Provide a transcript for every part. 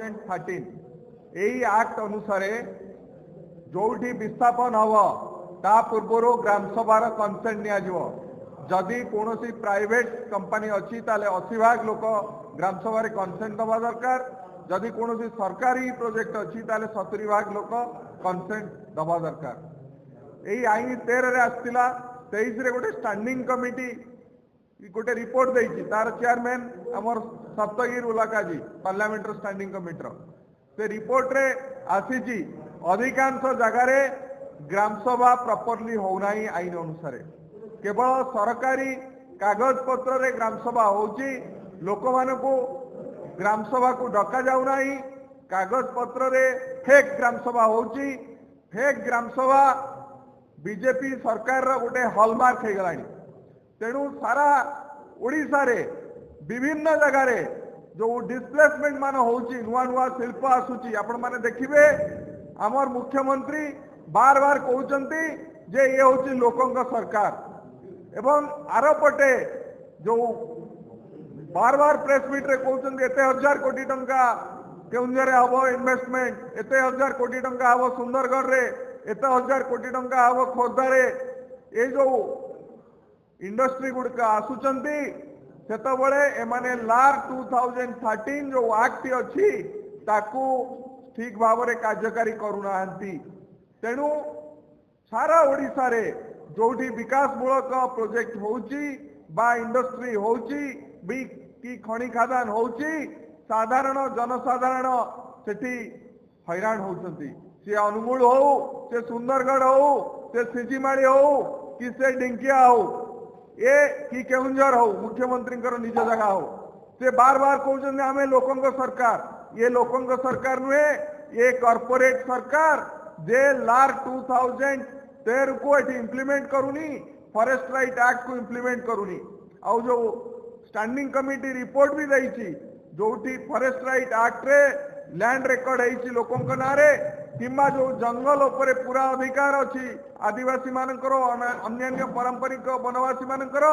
2013 यही एक्ट अनुसार जोठी विस्थापन हम ता पूर्व ग्राम सभार कंसेंट नियाजिवो जदि कौन प्राइवेट कंपनी अच्छी ताले 80% लोक ग्राम सभा कंसेंट दबा दरकार जदि कौन सरकारी प्रोजेक्ट अच्छी ताले 70% लोक कंसेंट दबा दरकार। यही आईन 13 आसला 23 गोटे स्टैंडिंग कमिटी गोटे रिपोर्ट देती तार चेयरमैन आमर सप्तगिरी उलाका जी पार्लियामेंट स्टैंडिंग कमिटी से रिपोर्ट रे आसी अधिकांश जगार ग्राम सभा प्रॉपर्ली होना आईन अनुसार केवल सरकारी कागज पत्र रे ग्राम सभा होची लोक मानकु ग्राम सभा को डका जाऊना कागज पत्र रे फेक ग्राम सभा होची फेक ग्राम सभा बीजेपी सरकार रा गोटे हॉलमार्क हो गलानी। तेणु सारा ओडिशा रे विभिन्न जगार जो डिस्प्लेसमेंट मान होची नुआ नुआ शिल्प आसुची आपण माने देखिबे आमर मुख्यमंत्री बार बार कहउचंती जे ये होची लोकंक सरकार एवं आरपटे जो बार बार प्रेस मीट रे कहउचंती एते 1000 कोटी टंका केउंझर रे हबो इन्वेस्टमेंट एते 1000 कोटी टंका हबो सुंदरगढ़ रे एते 1000 कोटी टंका हबो खोर्धा रे ए जो इंडस्ट्री गुड़िक आसुचंती सेतबळे एमाने लार 2013 जो एक्ट अच्छी ताकू ठीक भाव में कार्यकारी करूना। तेणु सारा ओडिशा रे जोठी विकासमूलक प्रोजेक्ट होची बा इंडस्ट्री होची भी की खणी खादान होची साधारण जनसाधारण सेठी हैरान होचंती से अनुगुल हो से सुंदरगढ़ हो से सिजिमाड़ी हो कि से डिंकिया हो ये कि केउंझर हो मुख्यमंत्री निज जगह हो से बार बार कहते आम लोकंक सरकार ये लोकंक सरकार नुहे ये कॉर्पोरेट सरकार जे लार 2013 को ये इम्प्लीमेंट करूनी फॉरेस्ट राइट एक्ट को इम्प्लीमेंट करूनी आउ जो स्टैंडिंग कमिटी रिपोर्ट भी देती जो फॉरेस्ट राइट एक्ट रे लैंड रेकर्ड है लोकंक नारे किंबा जो जंगल उपरे पूरा अधिकार अच्छी आदिवासी मानकर अन्य पारंपरिक वनवासी मानकर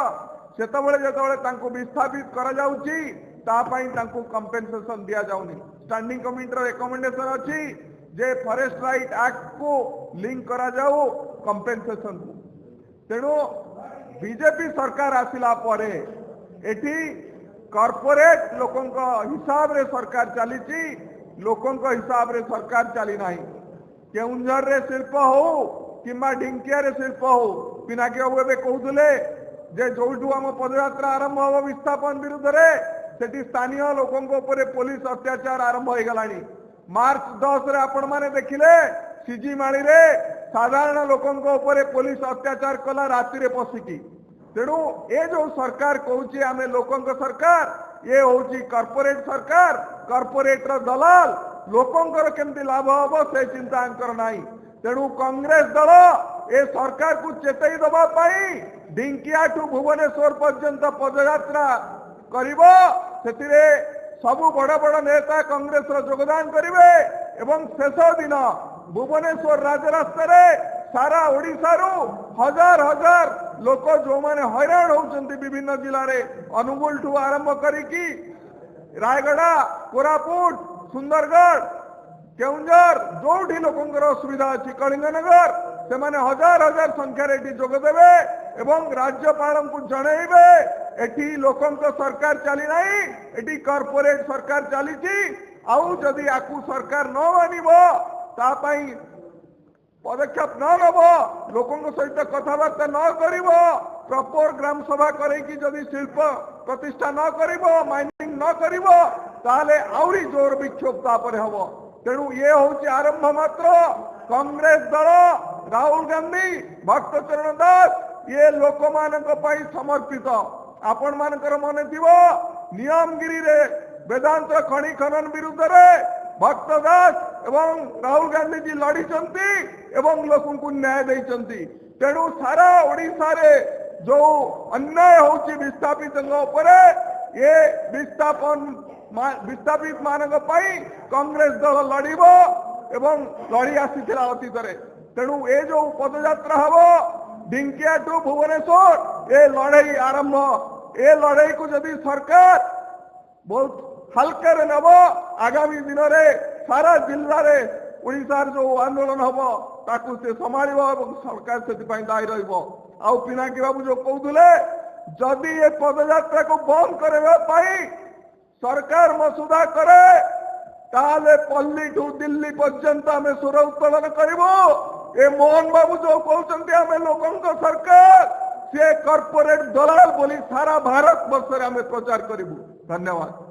सेतबळे जेतबळे तांको विस्थापित करा जाउची तापाई तांको कंपेंसेशन दिया जाउनी। स्टैंडिंग कमिटी रिकमेंडेशन अच्छी जे फॉरेस्ट राइट एक्ट को लिंक करा जाऊ कंपेंसेशन को। तेणु बीजेपी सरकार आसिला परे एठी कॉर्पोरेट लोकंक हिसाब रे सरकार चलीची लोकंक हिसाब रे सरकार चली नाही। केउंझर रे शिल्प हो किंबा ढिंकिया रे शिल्प हो पिनाकी बाबू एबे कहउतले जे जोठू आम पदयात्रा आरंभ हो विस्थापन विरुद्ध रे सेठी स्थानीय लोकंक ऊपर पुलिस अत्याचार आरंभ हो गलानी। मार्च 10 रे आपण माने देखिले सिजिमाड़ी रे साधारण लोकंक ऊपर पुलिस अत्याचार कला राति रे पसिकी। तेणु ए जो सरकार कहूची आमे लोकंक सरकार ये होची कॉर्पोरेट सरकार कॉर्पोरेट रो दलाल लोकंकर केमती लाभ हम से चिंता अंकर नाही। तेणु कांग्रेस दल ए सरकार को चेतई दबा पाई ढिंकिया ठू भुवनेश्वर पर्यंत पदयात्रा करिवो सेतिरे सबु बड़ बड़ नेता कांग्रेस रो योगदान करिवे एवं शेष दिन भुवनेश्वर राजरास्ता रे सारा ओडिशा रो हजार हजार लोक जो माने हैरान होचंती विभिन्न जिला रे अनुगुल ठू आरंभ करिकी रायगढ़ कोरापुट सुंदरगढ़ केउंझर जोठी लोकंकर असुविधा अच्छी कलिंगनगर से माने हजार हजार संख्यार एटी जोगदेवे एवं राज्यपाल को जनइबे एटी लोकंक सरकार चली नहीं एटी कॉर्पोरेट सरकार चलीची आउ जदि आकु सरकार न मानिबो तापाई पदक्षेप न नब लोकंक सहित कथबार्ता न करिवो प्रॉपर ग्राम सभा करैकी जदि शिल्प प्रतिष्ठा न करिवो माइनिंग न करिवो ताले आउरी जोर विक्षोभ तापर हबो। तेणु ये होची आरंभ मात्र कांग्रेस दल राहुल गांधी भक्तचरण दास ये लोक मानक पई समर्पित आपण मानकर मन थिबो नियमगिरी रे वेदांत खनि खनन विरुद्ध रे भक्त दास एवं राहुल गांधी जी लड़ी एवं लोक को न्याय देइचंती। तेणु सारा ओडिशा रे जो अन्याय होची विस्थापित उपरे ये विस्थापित मानक पाई कांग्रेस दल लड़ब एवं लड़ी आसीथिला अतीत रे। तेणु ए जो पदयात्रा हबो ढिंकिया टू भुवनेश्वर ए लड़ाई आरंभ ए लड़ाई को जदि सरकार बहुत हल्के नब आगामी दिन में सारा जिले में ओडिशार जो आंदोलन हम ताकू से संभाल सरकार से दायी रहा पिनाकी बाबू जो कहते जदि ये पदयात्रा को बंद करने सरकार मसुदा करे ताले पल्ली ठू दिल्ली पर्यंत आम स्वर उत्तोलन करूँ ए मोहन बाबू जो कहते आम लोक सरकार सी कॉर्पोरेट दलाल बोली सारा भारत वर्ष में प्रचार करूँ। धन्यवाद।